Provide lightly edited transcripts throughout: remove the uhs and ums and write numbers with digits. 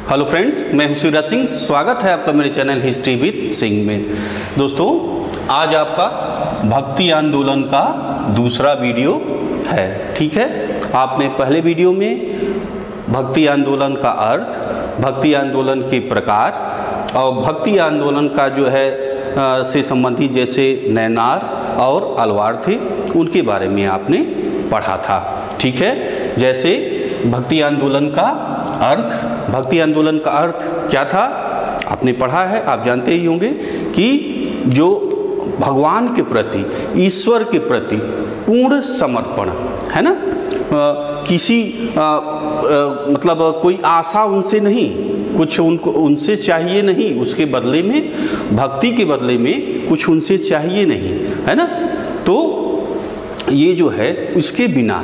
Hello friends, मैं हूं शिवराज सिंह। स्वागत है आपका मेरे चैनल हिस्ट्री विद सिंह में। दोस्तों, आज आपका भक्ति आंदोलन का दूसरा वीडियो है। ठीक है, आपने पहले वीडियो में भक्ति आंदोलन का अर्थ, भक्ति आंदोलन के प्रकार और भक्ति आंदोलन का जो है से संबंधित जैसे नैनार और अलवार थे उनके बारे में आपने पढ़ा था। ठीक है, जैसे भक्ति आंदोलन का अर्थ, भक्ति आंदोलन का अर्थ क्या था आपने पढ़ा है, आप जानते ही होंगे कि जो भगवान के प्रति, ईश्वर के प्रति पूर्ण समर्पण है ना, किसी मतलब कोई आशा उनसे नहीं, कुछ उनसे चाहिए नहीं, उसके बदले में, भक्ति के बदले में कुछ उनसे चाहिए नहीं, है ना। तो ये जो है उसके बिना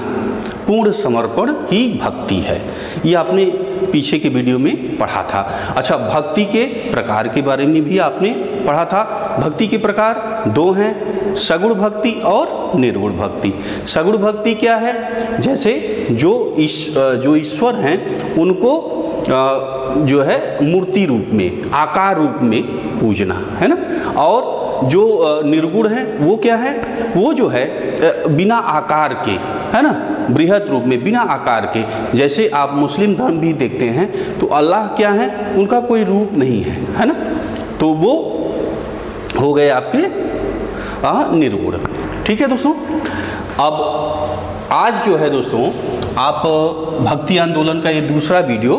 पूर्ण समर्पण ही भक्ति है। ये आपने पीछे के वीडियो में पढ़ा था। अच्छा, भक्ति के प्रकार के बारे में भी आपने पढ़ा था। भक्ति के प्रकार दो हैं, सगुण भक्ति और निर्गुण भक्ति। सगुण भक्ति क्या है? जैसे जो ईश्वर हैं उनको जो है मूर्ति रूप में, आकार रूप में पूजना, है ना। और जो निर्गुण है वो क्या है? वो जो है बिना आकार के, है ना, बृहत रूप में, बिना आकार के। जैसे आप मुस्लिम धर्म भी देखते हैं तो अल्लाह क्या है, उनका कोई रूप नहीं है ना। तो वो हो गए आपके निर्गुण। ठीक है दोस्तों, अब आज जो है दोस्तों आप भक्ति आंदोलन का ये दूसरा वीडियो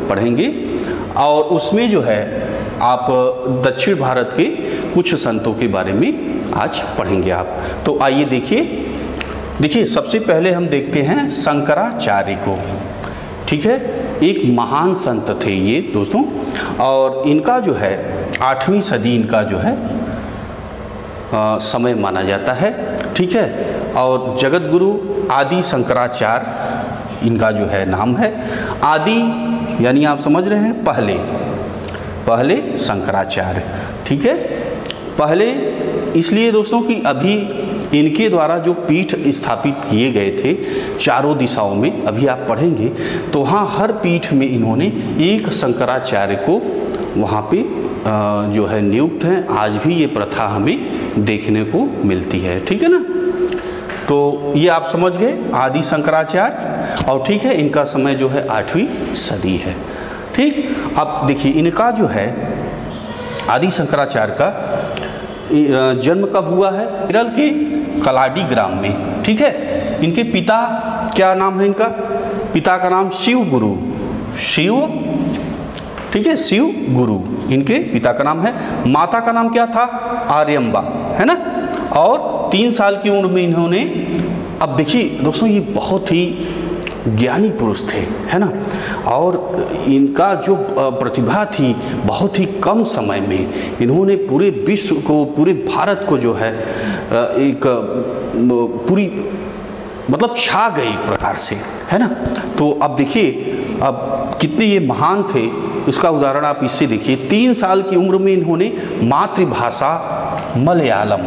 पढ़ेंगे और उसमें जो है आप दक्षिण भारत के कुछ संतों के बारे में आज पढ़ेंगे आप। तो आइए देखिए सबसे पहले हम देखते हैं शंकराचार्य को। ठीक है, एक महान संत थे ये दोस्तों, और इनका जो है 8वीं सदी इनका जो है समय माना जाता है। ठीक है, और जगत गुरु आदि शंकराचार्य इनका जो है नाम है। आदि यानी आप समझ रहे हैं पहले शंकराचार्य। ठीक है, पहले इसलिए दोस्तों कि अभी इनके द्वारा जो पीठ स्थापित किए गए थे चारों दिशाओं में, अभी आप पढ़ेंगे तो वहाँ हर पीठ में इन्होंने एक शंकराचार्य को वहाँ पे जो है नियुक्त हैं। आज भी ये प्रथा हमें देखने को मिलती है। ठीक है ना, तो ये आप समझ गए आदि शंकराचार्य। और ठीक है, इनका समय जो है 8वीं सदी है। ठीक, अब देखिए इनका जो है आदि शंकराचार्य का जन्म कब हुआ है? केरल के कलाडी ग्राम में। ठीक है, इनके पिता क्या नाम है? इनका पिता का नाम शिव गुरु, ठीक है, शिव गुरु इनके पिता का नाम है। माता का नाम क्या था? आर्यम्बा, है ना। और 3 साल की उम्र में इन्होंने, अब देखिए दोस्तों ये बहुत ही ज्ञानी पुरुष थे, है ना, और इनका जो प्रतिभा थी बहुत ही कम समय में इन्होंने पूरे विश्व को, पूरे भारत को जो है एक पूरी मतलब छा गए एक प्रकार से, है ना। तो अब देखिए अब कितने ये महान थे, इसका उदाहरण आप इससे देखिए। 3 साल की उम्र में इन्होंने मातृभाषा मलयालम,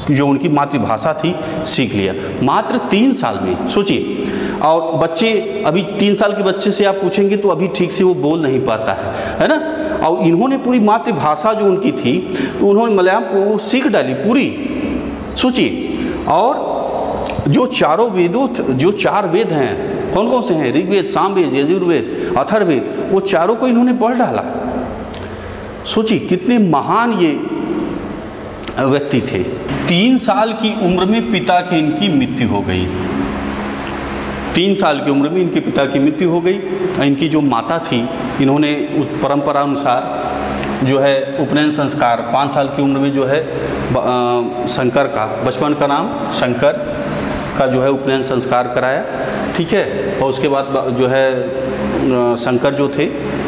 जो उनकी मातृभाषा थी, सीख लिया मात्र 3 साल में, सोचिए। और बच्चे, अभी 3 साल के बच्चे से आप पूछेंगे तो अभी ठीक से वो बोल नहीं पाता है ना। और इन्होंने पूरी मातृभाषा जो उनकी थी तो उन्होंने मलयालम को सीख डाली पूरी, सोचिए। और जो चारों वेदों, जो 4 वेद हैं, कौन कौन से हैं? ऋग्वेद, सामवेद, यजुर्वेद, अथर्ववेद, वो चारों को इन्होंने पढ़ डाला। सोचिए कितने महान ये व्यक्ति थे। 3 साल की उम्र में पिता की इनकी मृत्यु हो गई। 3 साल की उम्र में इनके पिता की मृत्यु हो गई। इनकी जो माता थी, इन्होंने उस परंपरा अनुसार जो है उपनयन संस्कार 5 साल की उम्र में जो है शंकर का, बचपन का नाम शंकर का जो है उपनयन संस्कार कराया। ठीक है, और उसके बाद जो है शंकर जो थे,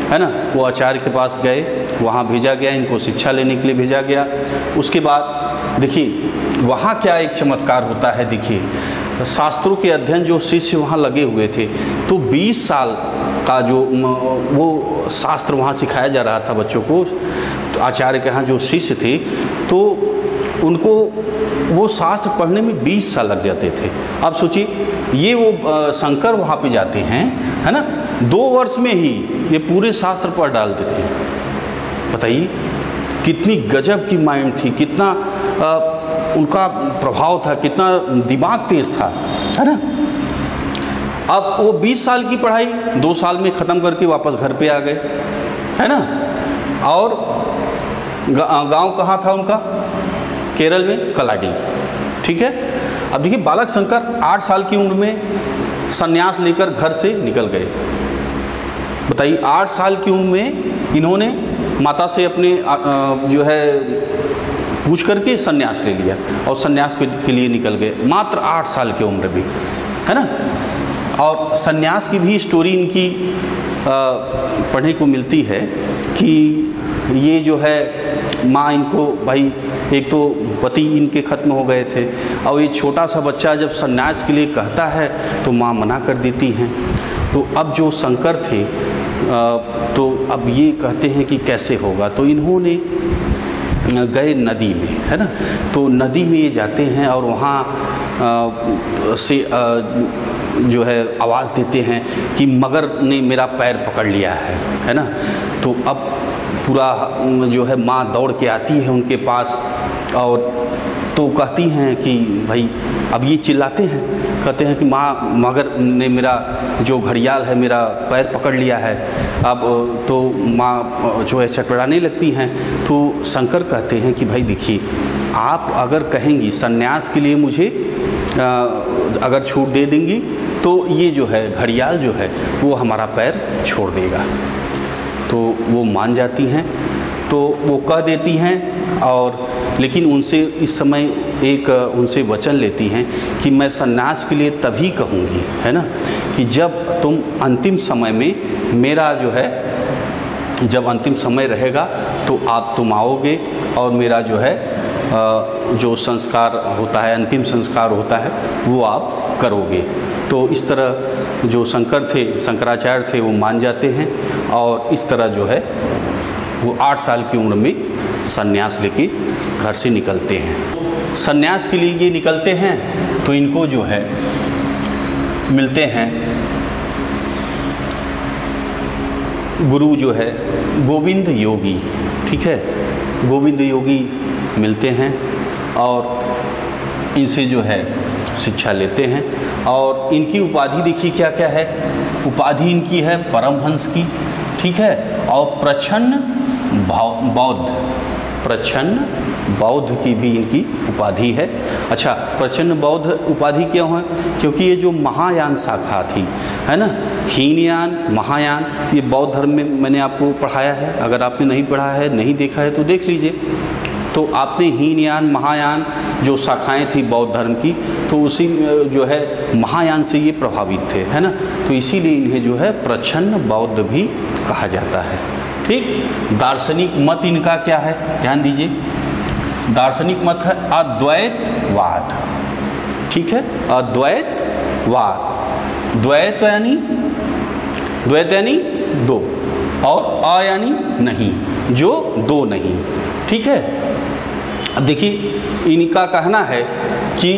है ना, वो आचार्य के पास गए, वहाँ भेजा गया, इनको शिक्षा लेने के लिए भेजा गया। उसके बाद देखिए वहाँ क्या एक चमत्कार होता है। देखिए शास्त्रों के अध्ययन जो शिष्य वहाँ लगे हुए थे, तो 20 साल का जो वो शास्त्र वहाँ सिखाया जा रहा था बच्चों को। तो आचार्य के यहाँ जो शिष्य थे तो उनको वो शास्त्र पढ़ने में 20 साल लग जाते थे। अब सोचिए ये वो शंकर वहाँ पे जाते हैं, है ना, 2 वर्ष में ही ये पूरे शास्त्र पढ़ डालते थे। बताइए कितनी गजब की माइंड थी, कितना उनका प्रभाव था, कितना दिमाग तेज था, है ना। अब वो 20 साल की पढ़ाई 2 साल में ख़त्म करके वापस घर पे आ गए, है ना। और गांव कहाँ था उनका? केरल में कलाडी, ठीक है। अब देखिए बालक शंकर 8 साल की उम्र में संन्यास लेकर घर से निकल गए। बताइए 8 साल की उम्र में इन्होंने माता से अपने जो है पूछ करके संन्यास ले लिया और संन्यास के लिए निकल गए, मात्र 8 साल की उम्र में, है ना। और संन्यास की भी स्टोरी इनकी पढ़ने को मिलती है कि ये जो है माँ इनको, भाई एक तो पति इनके ख़त्म हो गए थे और ये छोटा सा बच्चा जब संन्यास के लिए कहता है तो माँ मना कर देती हैं। तो अब जो शंकर थे तो अब ये कहते हैं कि कैसे होगा, तो इन्होंने गए नदी में, है ना। तो नदी में ये जाते हैं और वहाँ से जो है आवाज़ देते हैं कि मगर ने मेरा पैर पकड़ लिया है ना। तो अब पूरा जो है माँ दौड़ के आती है उनके पास और तो कहती हैं कि भाई, अब ये चिल्लाते हैं, कहते हैं कि माँ मगर ने मेरा जो घड़ियाल है मेरा पैर पकड़ लिया है। अब तो माँ जो है छटपटाने लगती हैं। तो शंकर कहते हैं कि भाई देखिए, आप अगर कहेंगी संन्यास के लिए मुझे अगर छूट दे देंगी तो ये जो है घड़ियाल जो है वो हमारा पैर छोड़ देगा। तो वो मान जाती हैं, तो वो कह देती हैं और लेकिन उनसे इस समय एक उनसे वचन लेती हैं कि मैं संन्यास के लिए तभी कहूँगी, है ना, कि जब तुम अंतिम समय में मेरा जो है, जब अंतिम समय रहेगा तो तुम आओगे और मेरा जो है जो संस्कार होता है, अंतिम संस्कार होता है, वो आप करोगे। तो इस तरह जो शंकर थे, शंकराचार्य थे, वो मान जाते हैं और इस तरह जो है वो 8 साल की उम्र में संन्यास लेके घर से निकलते हैं। संन्यास के लिए ये निकलते हैं तो इनको जो है मिलते हैं गुरु जो है गोविंद योगी, ठीक है। गोविंद योगी मिलते हैं और इनसे जो है शिक्षा लेते हैं और इनकी उपाधि देखिए क्या क्या है। उपाधि इनकी है परमहंस की, ठीक है, और प्रच्छन्न बौद्ध, प्रच्छन्न बौद्ध की भी इनकी उपाधि है। अच्छा, प्रच्छन्न बौद्ध उपाधि क्यों है? क्योंकि ये जो महायान शाखा थी, है ना, हीनयान महायान, ये बौद्ध धर्म में मैंने आपको पढ़ाया है। अगर आपने नहीं पढ़ा है, नहीं देखा है तो देख लीजिए। तो आपने हीनयान महायान जो शाखाएं थी बौद्ध धर्म की, तो उसी जो है महायान से ये प्रभावित थे, है ना। तो इसीलिए इन्हें जो है प्रच्छन्न बौद्ध भी कहा जाता है, ठीक। दार्शनिक मत इनका क्या है, ध्यान दीजिए। दार्शनिक मत है अद्वैतवाद, ठीक है, अद्वैतवाद। द्वैत यानी दो और अ यानी नहीं, जो दो नहीं, ठीक है। अब देखिए इनका कहना है कि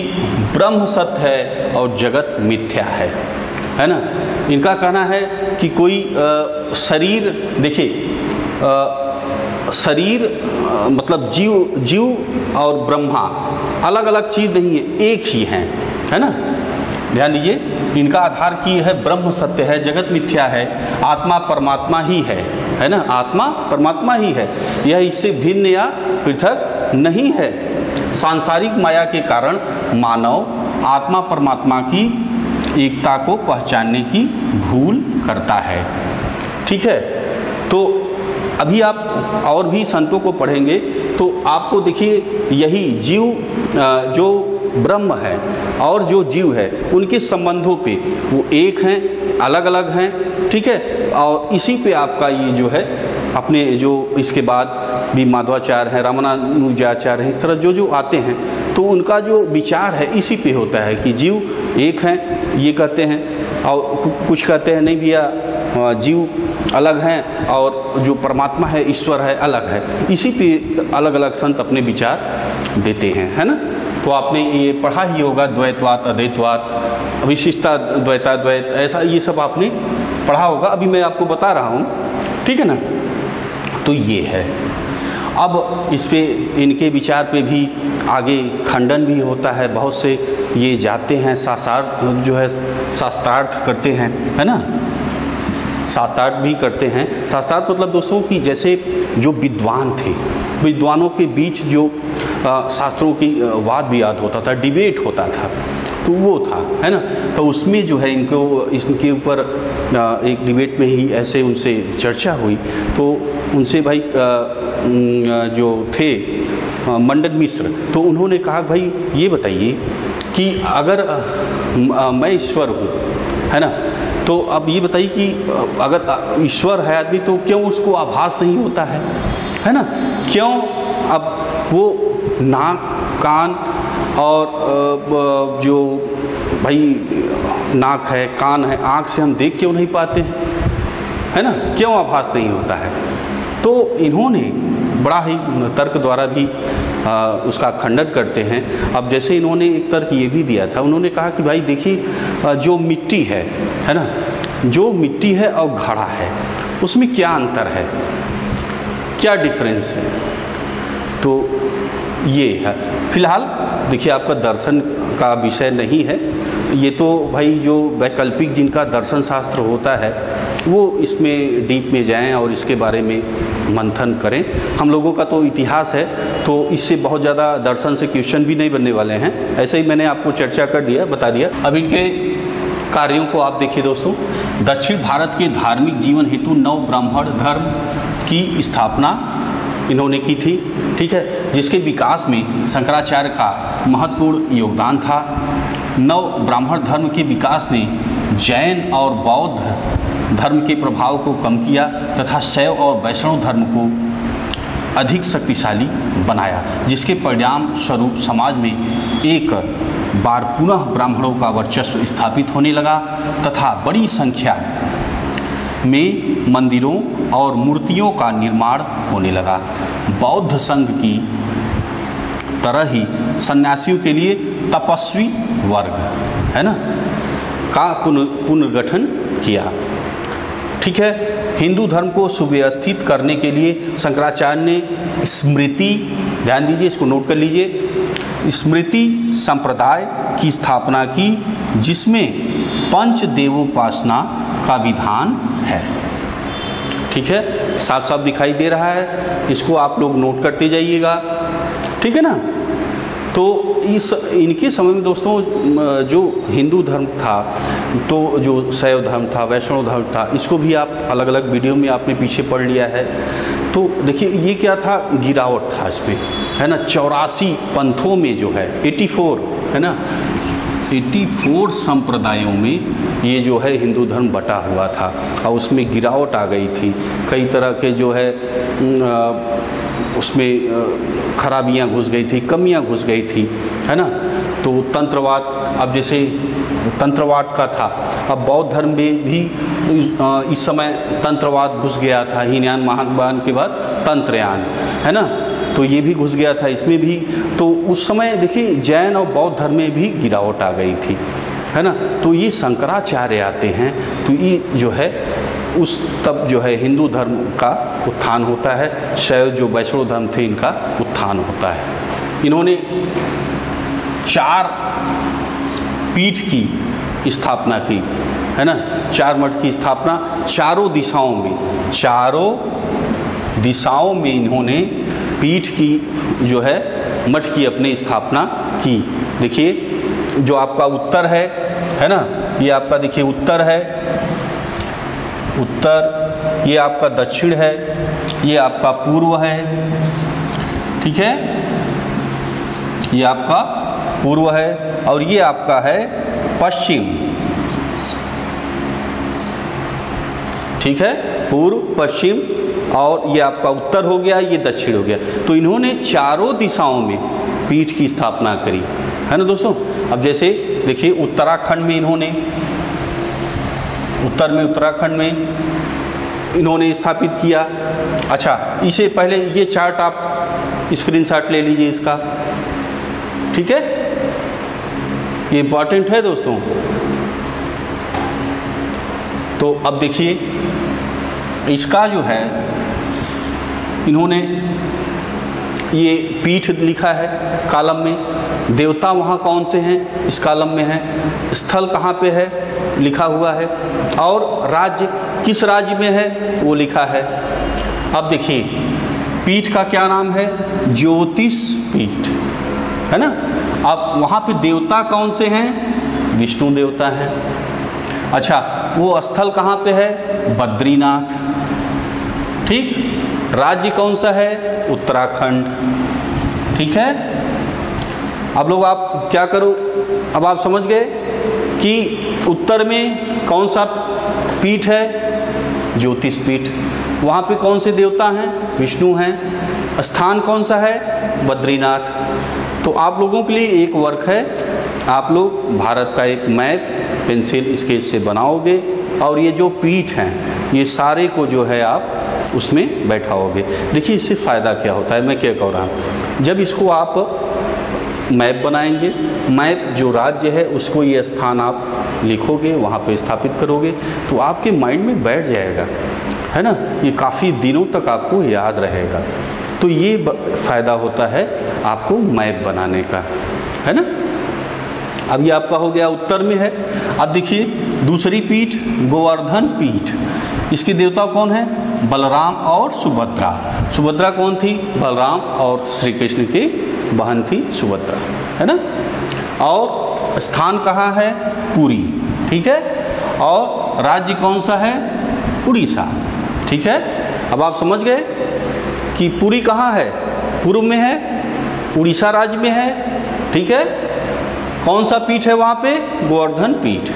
ब्रह्म सत्य है और जगत मिथ्या है ना। इनका कहना है कि कोई शरीर, देखिए शरीर मतलब जीव और ब्रह्मा अलग अलग चीज़ नहीं है, एक ही हैं, है ना। ध्यान दीजिए, इनका आधार की है ब्रह्म सत्य है, जगत मिथ्या है, आत्मा परमात्मा ही है ना, आत्मा परमात्मा ही है, यह इससे भिन्न या पृथक नहीं है। सांसारिक माया के कारण मानव आत्मा परमात्मा की एकता को पहचानने की भूल करता है, ठीक है। तो अभी आप और भी संतों को पढ़ेंगे तो आपको देखिए यही जीव जो ब्रह्म है और जो जीव है उनके संबंधों पे वो एक हैं, अलग अलग हैं, ठीक है। और इसी पे आपका ये जो है अपने जो इसके बाद भी माधवाचार्य हैं, रामानुजाचार्य हैं, इस तरह जो आते हैं तो उनका जो विचार है इसी पे होता है कि जीव एक हैं, ये कहते हैं, और कुछ कहते हैं नहीं भैया जीव अलग हैं और जो परमात्मा है, ईश्वर है, अलग है। इसी पे अलग अलग संत अपने विचार देते हैं, है ना। तो आपने ये पढ़ा ही होगा द्वैतवाद, अद्वैतवाद, विशिष्टा द्वैताद्वैत, ऐसा ये सब आपने पढ़ा होगा, अभी मैं आपको बता रहा हूँ, ठीक है ना। तो ये है। अब इस पे इनके विचार पे भी आगे खंडन भी होता है, बहुत से ये जाते हैं शास्त्रार्थ जो है शास्त्रार्थ करते हैं, है ना, शास्त्रार्थ भी करते हैं। शास्त्रार्थ मतलब दोस्तों कि जैसे जो विद्वान थे, विद्वानों के बीच जो शास्त्रों की वाद विवाद होता था, डिबेट होता था, तो वो था, है ना। तो उसमें जो है इनके ऊपर एक डिबेट में ही ऐसे उनसे चर्चा हुई, तो उनसे भाई जो थे मंडन मिश्र, तो उन्होंने कहा भाई ये बताइए कि अगर मैं ईश्वर हूँ, है ना, तो अब ये बताइए कि अगर ईश्वर है आदमी तो क्यों उसको आभास नहीं होता है ना, क्यों अब वो नाक कान और जो भाई नाक है कान है आँख से हम देख क्यों नहीं पाते हैं, है ना, क्यों आभास नहीं होता है। तो इन्होंने बड़ा ही तर्क द्वारा भी उसका खंडन करते हैं। अब जैसे इन्होंने एक तर्क ये भी दिया था, उन्होंने कहा कि भाई देखिए जो मिट्टी है ना, जो मिट्टी है और घड़ा है उसमें क्या अंतर है, क्या डिफरेंस है। तो ये है। फिलहाल देखिए आपका दर्शन का विषय नहीं है ये, तो भाई जो वैकल्पिक जिनका दर्शन शास्त्र होता है वो इसमें डीप में जाएं और इसके बारे में मंथन करें। हम लोगों का तो इतिहास है, तो इससे बहुत ज़्यादा दर्शन से क्वेश्चन भी नहीं बनने वाले हैं, ऐसे ही मैंने आपको चर्चा कर दिया, बता दिया। अब इनके कार्यों को आप देखिए दोस्तों। दक्षिण भारत के धार्मिक जीवन हेतु नव ब्राह्मण धर्म की स्थापना इन्होंने की थी, ठीक है, जिसके विकास में शंकराचार्य का महत्वपूर्ण योगदान था। नव ब्राह्मण धर्म के विकास ने जैन और बौद्ध धर्म के प्रभाव को कम किया तथा शैव और वैष्णव धर्म को अधिक शक्तिशाली बनाया, जिसके परिणाम स्वरूप समाज में एक बार पुनः ब्राह्मणों का वर्चस्व स्थापित होने लगा तथा बड़ी संख्या में मंदिरों और मूर्तियों का निर्माण होने लगा। बौद्ध संघ की तरह ही सन्यासियों के लिए तपस्वी वर्ग, है ना, का पुनर्गठन किया, ठीक है। हिंदू धर्म को सुव्यवस्थित करने के लिए शंकराचार्य ने स्मृति, ध्यान दीजिए, इसको नोट कर लीजिए, स्मृति संप्रदाय की स्थापना की, जिसमें पंच देवोपासना का विधान है, ठीक है, साफ साफ दिखाई दे रहा है, इसको आप लोग नोट करते जाइएगा, ठीक है ना। तो इनके समय में दोस्तों जो हिंदू धर्म था, तो जो शैव धर्म था, वैष्णव धर्म था, इसको भी आप अलग अलग वीडियो में आपने पीछे पढ़ लिया है। तो देखिए ये क्या था, गिरावट था इसमें, है ना। 84 पंथों में जो है 84, है ना, 84 संप्रदायों में ये जो है हिंदू धर्म बटा हुआ था और उसमें गिरावट आ गई थी। कई तरह के जो है उसमें खराबियां घुस गई थी, कमियां घुस गई थी, है ना। तो तंत्रवाद, अब जैसे तंत्रवाद का था, अब बौद्ध धर्म में भी इस समय तंत्रवाद घुस गया था। हीनयान महायान के बाद तंत्रयान, है ना, तो ये भी घुस गया था इसमें भी। तो उस समय देखिए जैन और बौद्ध धर्म में भी गिरावट आ गई थी, है ना। तो ये शंकराचार्य आते हैं, तो ये जो है उस तब जो है हिंदू धर्म का उत्थान होता है, शैव जो वैष्णव धर्म थे इनका उत्थान होता है। इन्होंने 4 पीठ की स्थापना की, है ना, 4 मठ की स्थापना चारों दिशाओं में इन्होंने पीठ की जो है मठ की अपनी स्थापना की। देखिए जो आपका उत्तर है ना, ये आपका देखिए उत्तर है, उत्तर, ये आपका दक्षिण है, ये आपका पूर्व है, ठीक है, ये आपका पूर्व है और ये आपका है पश्चिम, ठीक है, पूर्व पश्चिम, और ये आपका उत्तर हो गया, ये दक्षिण हो गया। तो इन्होंने चारों दिशाओं में पीठ की स्थापना करी, है ना दोस्तों। अब जैसे देखिए उत्तराखंड में इन्होंने, उत्तराखंड में इन्होंने स्थापित किया। अच्छा, इसे पहले ये चार्ट आप स्क्रीनशॉट ले लीजिए इसका, ठीक है, ये इंपॉर्टेंट है दोस्तों। तो अब देखिए इसका जो है इन्होंने ये पीठ लिखा है कॉलम में, देवता वहाँ कौन से हैं इस कॉलम में है, स्थल कहाँ पे है लिखा हुआ है, और राज्य किस राज्य में है वो लिखा है। अब देखिए पीठ का क्या नाम है, ज्योतिष पीठ है ना। अब वहाँ पे देवता कौन से हैं, विष्णु देवता हैं। अच्छा वो स्थल कहाँ पे है, बद्रीनाथ, ठीक। राज्य कौन सा है, उत्तराखंड, ठीक है। अब लोग आप क्या करो, अब आप समझ गए कि उत्तर में कौन सा पीठ है, ज्योतिष पीठ, वहाँ पे कौन से देवता हैं, विष्णु हैं, स्थान कौन सा है, बद्रीनाथ। तो आप लोगों के लिए एक वर्क है, आप लोग भारत का एक मैप पेंसिल स्केच से बनाओगे और ये जो पीठ हैं ये सारे को जो है आप उसमें बैठाओगे। देखिए इससे फ़ायदा क्या होता है, मैं क्या कह रहा हूँ, जब इसको आप मैप बनाएंगे, मैप जो राज्य है उसको ये स्थान आप लिखोगे, वहाँ पे स्थापित करोगे तो आपके माइंड में बैठ जाएगा, है ना, ये काफ़ी दिनों तक आपको याद रहेगा। तो ये फ़ायदा होता है आपको मैप बनाने का, है ना। अब ये आपका हो गया उत्तर में है। अब देखिए दूसरी पीठ गोवर्धन पीठ, इसके देवता कौन है, बलराम और सुभद्रा। सुभद्रा कौन थी, बलराम और श्री कृष्ण की बहन थी सुभद्रा, है ना। और स्थान कहाँ है, पुरी, ठीक है। और राज्य कौन सा है, उड़ीसा, ठीक है। अब आप समझ गए कि पुरी कहाँ है, पूर्व में है, उड़ीसा राज्य में है, ठीक है। कौन सा पीठ है वहाँ पे, गोवर्धन पीठ,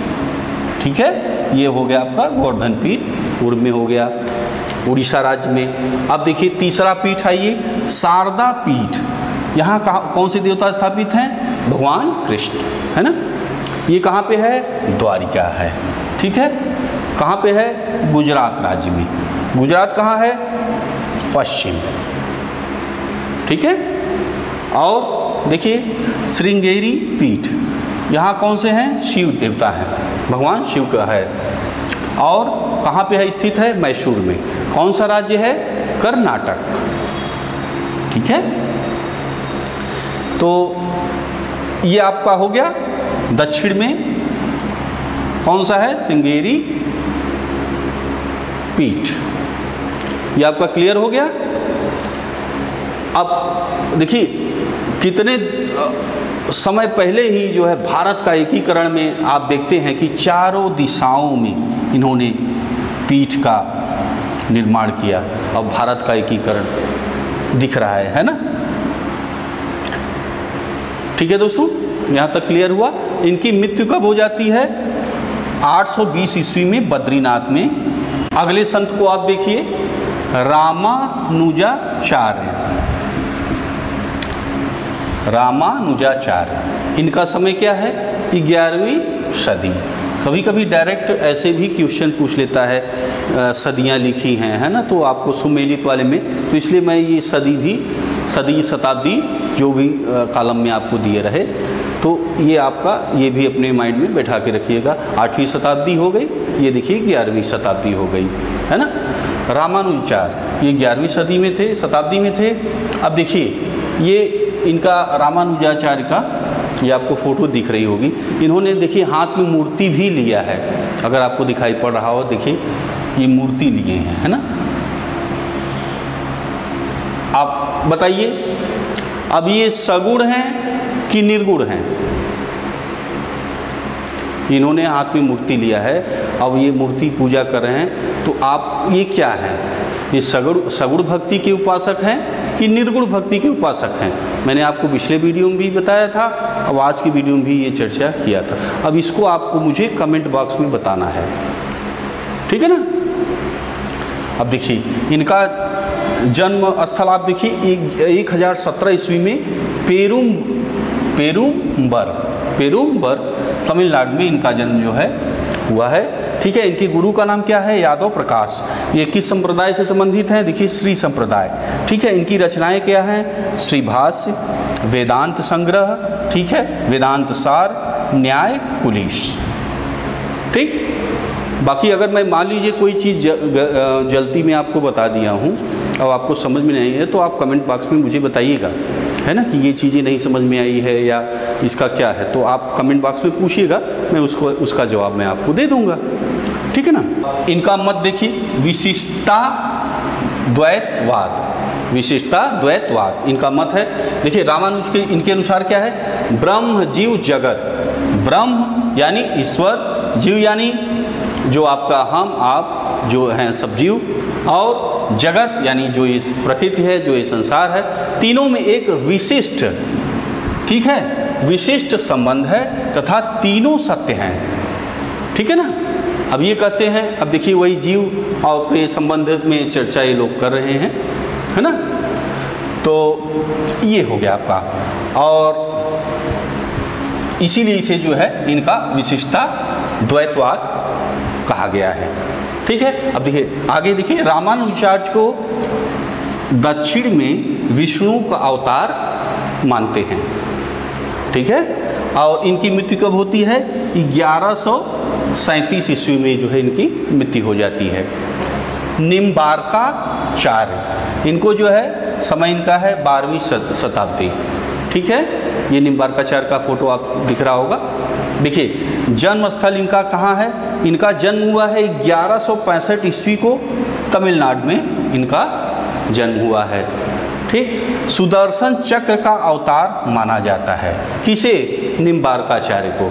ठीक है। ये हो गया आपका गोवर्धन पीठ, पूर्व में हो गया, उड़ीसा राज्य में। अब देखिए तीसरा पीठ आइए, शारदा पीठ, यहाँ कहाँ कौन से देवता स्थापित हैं, भगवान कृष्ण, है ना। ये कहाँ पे है, द्वारिका है, ठीक है। कहाँ पे है, गुजरात राज्य में। गुजरात कहाँ है, पश्चिम, ठीक है। और देखिए श्रृंगेरी पीठ, यहाँ कौन से हैं, शिव देवता हैं, भगवान शिव का है। और कहाँ पे है, स्थित है मैसूर में। कौन सा राज्य है, कर्नाटक, ठीक है। तो ये आपका हो गया दक्षिण में कौन सा है, श्रृंगेरी पीठ। ये आपका क्लियर हो गया। अब देखिए कितने समय पहले ही जो है भारत का एकीकरण में आप देखते हैं कि चारों दिशाओं में इन्होंने पीठ का निर्माण किया। अब भारत का एकीकरण दिख रहा है ना। ठीक है दोस्तों, यहाँ तक क्लियर हुआ। इनकी मृत्यु कब हो जाती है, 820 ईस्वी में बद्रीनाथ में। अगले संत को आप देखिए, रामानुजाचार्य। रामानुजाचार्य, इनका समय क्या है, 11वीं सदी। कभी कभी डायरेक्ट ऐसे भी क्वेश्चन पूछ लेता है, सदियां लिखी हैं, है ना, तो आपको सुमेलित वाले में, तो इसलिए मैं ये सदी भी, सदी शताब्दी जो भी कॉलम में आपको दिए रहे, तो ये आपका ये भी अपने माइंड में बैठा के रखिएगा। 8वीं शताब्दी हो गई, ये देखिए 11वीं शताब्दी हो गई, है ना। रामानुजाचार्य ये 11वीं सदी में थे, शताब्दी में थे। अब देखिए ये इनका रामानुजाचार्य का ये आपको फोटो दिख रही होगी। इन्होंने देखिए हाथ में मूर्ति भी लिया है, अगर आपको दिखाई पड़ रहा हो, देखिए ये मूर्ति लिए हैं, है ना। आप बताइए अब ये सगुण हैं कि निर्गुण हैं। इन्होंने हाथ में मूर्ति लिया है, अब ये मूर्ति पूजा कर रहे हैं, तो आप ये क्या है, ये सगुण भक्ति के उपासक हैं कि निर्गुण भक्ति के उपासक हैं। मैंने आपको पिछले वीडियो में भी बताया था, अब आज की वीडियो में भी ये चर्चा किया था। अब इसको आपको मुझे कमेंट बॉक्स में बताना है, ठीक है ना। अब देखिए इनका जन्म स्थल आप देखिए 1017 ईस्वी में पेरुम्बर तमिलनाडु में इनका जन्म जो है हुआ है, ठीक है। इनके गुरु का नाम क्या है, यादव प्रकाश। ये किस संप्रदाय से संबंधित हैं, देखिए श्री संप्रदाय, ठीक है। इनकी रचनाएं क्या हैं, श्री भाष्य, वेदांत संग्रह, ठीक है, वेदांत सार, न्याय कुलिश, ठीक। बाकी अगर मैं मान लीजिए कोई चीज़ जल्दी में आपको बता दिया हूँ और आपको समझ में नहीं है तो आप कमेंट बॉक्स में मुझे बताइएगा, है ना, कि ये चीज़ें नहीं समझ में आई है या इसका क्या है, तो आप कमेंट बॉक्स में पूछिएगा, मैं उसका जवाब मैं आपको दे दूँगा, ठीक है ना। इनका मत देखिए, विशिष्टता द्वैतवाद, विशिष्टता द्वैतवाद इनका मत है। देखिए रामानुज के इनके अनुसार क्या है, ब्रह्म जीव जगत, ब्रह्म यानी ईश्वर, जीव यानी जो आपका हम आप जो हैं सब जीव, और जगत यानी जो इस प्रकृति है, जो ये संसार है, तीनों में एक विशिष्ट, ठीक है, विशिष्ट संबंध है तथा तीनों सत्य हैं, ठीक है ना। अब ये कहते हैं, अब देखिए वही जीव और ये संबंध में चर्चा ये लोग कर रहे हैं, है ना। तो ये हो गया आपका, और इसीलिए इसे जो है इनका विशिष्टता द्वैतवाद कहा गया है, ठीक है। अब देखिए आगे देखिए, रामानुजाचार्य को दक्षिण में विष्णु का अवतार मानते हैं, ठीक है, और इनकी मृत्यु कब होती है, 1137 ईस्वी में जो है इनकी मृत्यु हो जाती है। निम्बार्काचार्य, इनको जो है समय इनका है 12वीं शताब्दी, ठीक है। ये निम्बार्काचार्य का फोटो आप दिख रहा होगा। देखिए जन्म स्थल इनका कहाँ है, इनका जन्म हुआ है 1165 ईस्वी को, तमिलनाडु में इनका जन्म हुआ है, ठीक। सुदर्शन चक्र का अवतार माना जाता है, किसे, निम्बार्काचार्य को,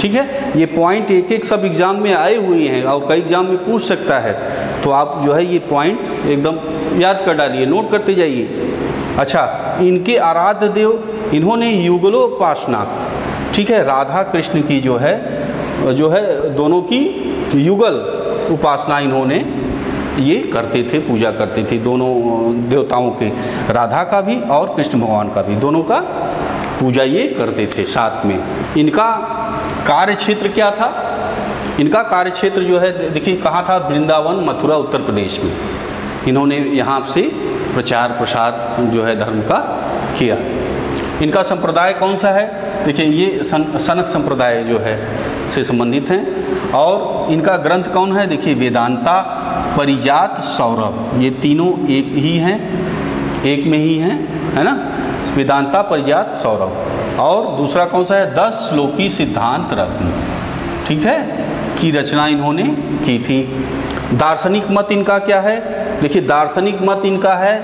ठीक है। ये पॉइंट एक एक सब एग्जाम में आए हुए हैं और कई एग्जाम में पूछ सकता है, तो आप जो है ये पॉइंट एकदम याद कर डालिए, नोट करते जाइए। अच्छा, इनके आराध्य देव, इन्होंने युगलोपासना, ठीक है, राधा कृष्ण की जो है दोनों की युगल उपासना इन्होंने ये करते थे, पूजा करते थे, दोनों देवताओं के, राधा का भी और कृष्ण भगवान का भी, दोनों का पूजा ये करते थे साथ में। इनका कार्य क्षेत्र क्या था, इनका कार्य क्षेत्र जो है देखिए कहाँ था, वृंदावन मथुरा उत्तर प्रदेश में इन्होंने यहाँ से प्रचार प्रसार जो है धर्म का किया। इनका संप्रदाय कौन सा है, देखिए ये सनक संप्रदाय जो है से संबंधित हैं, और इनका ग्रंथ कौन है, देखिए वेदांता, परिजात, सौरभ, ये तीनों एक ही हैं, एक में ही हैं, है ना, वेदांता, परिजात, सौरभ। और दूसरा कौन सा है, 10 श्लोकी सिद्धांत रत्न, ठीक है, की रचना इन्होंने की थी। दार्शनिक मत इनका क्या है, देखिए दार्शनिक मत इनका है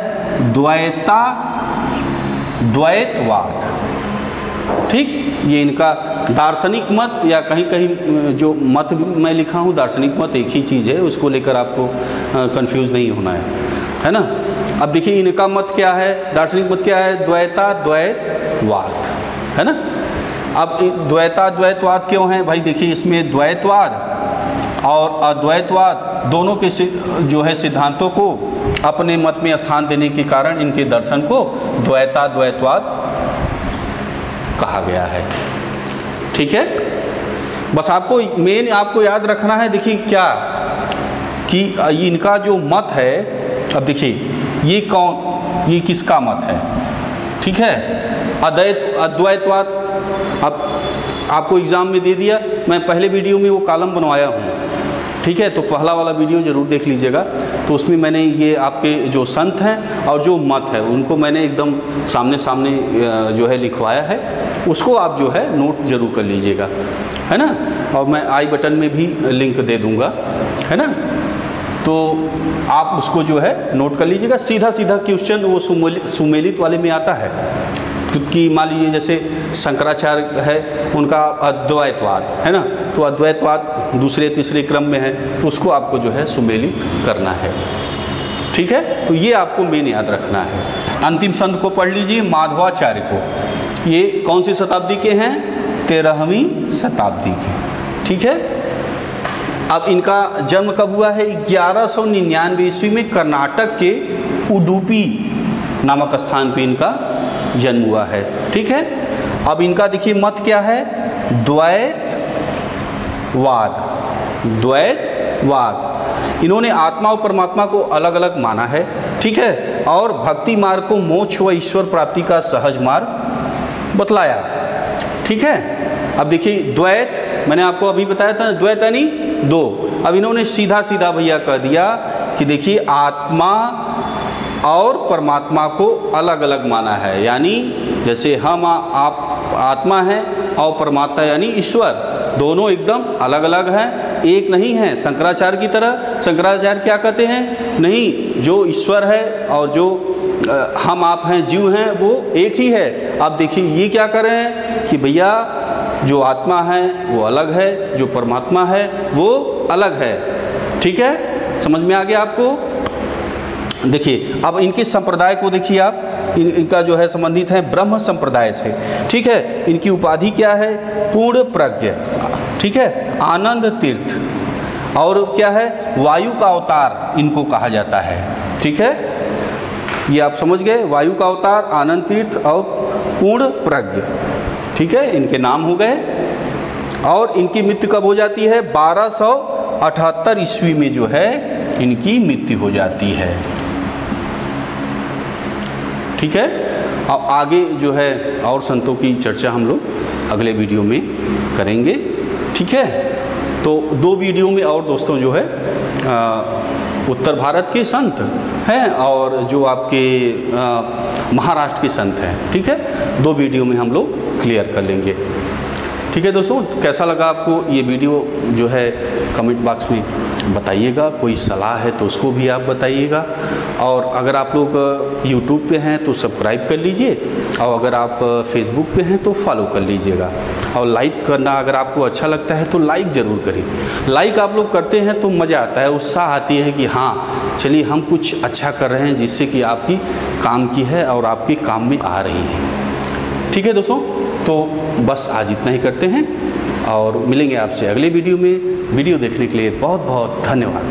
द्वैतवाद, ठीक। ये इनका दार्शनिक मत, या कहीं कहीं जो मत मैं लिखा हूँ दार्शनिक मत एक ही चीज़ है, उसको लेकर आपको कंफ्यूज नहीं होना है ना। अब देखिए इनका मत क्या है, दार्शनिक मत क्या है, द्वैतवाद, है ना। अब द्वैतवाद क्यों है भाई, देखिए इसमें द्वैतवाद और अद्वैतवाद दोनों के जो है सिद्धांतों को अपने मत में स्थान देने के कारण इनके दर्शन को द्वैतवाद कहा गया है, ठीक है। बस आपको मेन आपको याद रखना है, देखिए क्या कि इनका जो मत है, अब देखिए ये किसका मत है, ठीक है, अद्वैतवाद। अब आपको एग्जाम में दे दिया, मैं पहले वीडियो में वो कॉलम बनवाया हूँ, ठीक है, तो पहला वाला वीडियो ज़रूर देख लीजिएगा। तो उसमें मैंने ये आपके जो संत हैं और जो मत है उनको मैंने एकदम सामने जो है लिखवाया है, उसको आप जो है नोट जरूर कर लीजिएगा, है ना। और मैं आई बटन में भी लिंक दे दूँगा, है ना, तो आप उसको जो है नोट कर लीजिएगा। सीधा क्वेश्चन वो सुमेलित वाले में आता है, कि मान लीजिए जैसे शंकराचार्य है, उनका अद्वैतवाद है ना, तो अद्वैतवाद दूसरे तीसरे क्रम में है, तो उसको आपको जो है सुमेलित करना है, ठीक है। तो ये आपको मेन याद रखना है। अंतिम संत को पढ़ लीजिए, माधवाचार्य को, ये कौन सी शताब्दी के हैं, 13वीं शताब्दी के, ठीक है। अब इनका जन्म कब हुआ है, 1199 ईस्वी में कर्नाटक के उडुपी नामक स्थान पे इनका जन्म हुआ है, ठीक है। अब इनका देखिए मत क्या है, द्वैतवाद। इन्होंने आत्मा और परमात्मा को अलग अलग माना है, ठीक है, और भक्ति मार्ग को मोक्ष व ईश्वर प्राप्ति का सहज मार्ग बतलाया, ठीक है। अब देखिए द्वैत, मैंने आपको अभी बताया था, द्वैत यानी दो, अब इन्होंने सीधा सीधा भैया कह दिया कि देखिए आत्मा और परमात्मा को अलग अलग माना है, यानी जैसे हम आप आत्मा हैं और परमात्मा यानी ईश्वर, दोनों एकदम अलग अलग हैं, एक नहीं है। शंकराचार्य की तरह, शंकराचार्य क्या कहते हैं, नहीं, जो ईश्वर है और जो हम आप हैं, जीव हैं, वो एक ही है। आप देखिए ये क्या कर रहे हैं कि भैया जो आत्मा है वो अलग है, जो परमात्मा है वो अलग है। ठीक है, समझ में आ गया आपको। देखिए अब इनके संप्रदाय को देखिए आप, इनका जो है संबंधित है ब्रह्म संप्रदाय से। ठीक है, इनकी उपाधि क्या है, पूर्ण प्रज्ञ, ठीक है, आनंद तीर्थ, और क्या है, वायु का अवतार इनको कहा जाता है। ठीक है, ये आप समझ गए, वायु का अवतार, आनंद तीर्थ और पूर्ण प्रज्ञ। ठीक है, इनके नाम हो गए। और इनकी मृत्यु कब हो जाती है, 1278 ईस्वी में जो है इनकी मृत्यु हो जाती है। ठीक है, अब आगे जो है और संतों की चर्चा हम लोग अगले वीडियो में करेंगे। ठीक है, तो 2 वीडियो में और दोस्तों जो है उत्तर भारत के संत हैं और जो आपके महाराष्ट्र के संत हैं। ठीक है, 2 वीडियो में हम लोग क्लियर कर लेंगे। ठीक है दोस्तों, कैसा लगा आपको ये वीडियो जो है कमेंट बॉक्स में बताइएगा। कोई सलाह है तो उसको भी आप बताइएगा। और अगर आप लोग यूट्यूब पे हैं तो सब्सक्राइब कर लीजिए, और अगर आप फेसबुक पे हैं तो फॉलो कर लीजिएगा। और लाइक करना अगर आपको अच्छा लगता है तो लाइक ज़रूर करें। लाइक आप लोग करते हैं तो मज़ा आता है, उत्साह आती है कि हाँ चलिए हम कुछ अच्छा कर रहे हैं जिससे कि आपकी काम की है और आपके काम में आ रही है। ठीक है दोस्तों, तो बस आज इतना ही करते हैं और मिलेंगे आपसे अगले वीडियो में। वीडियो देखने के लिए बहुत बहुत धन्यवाद।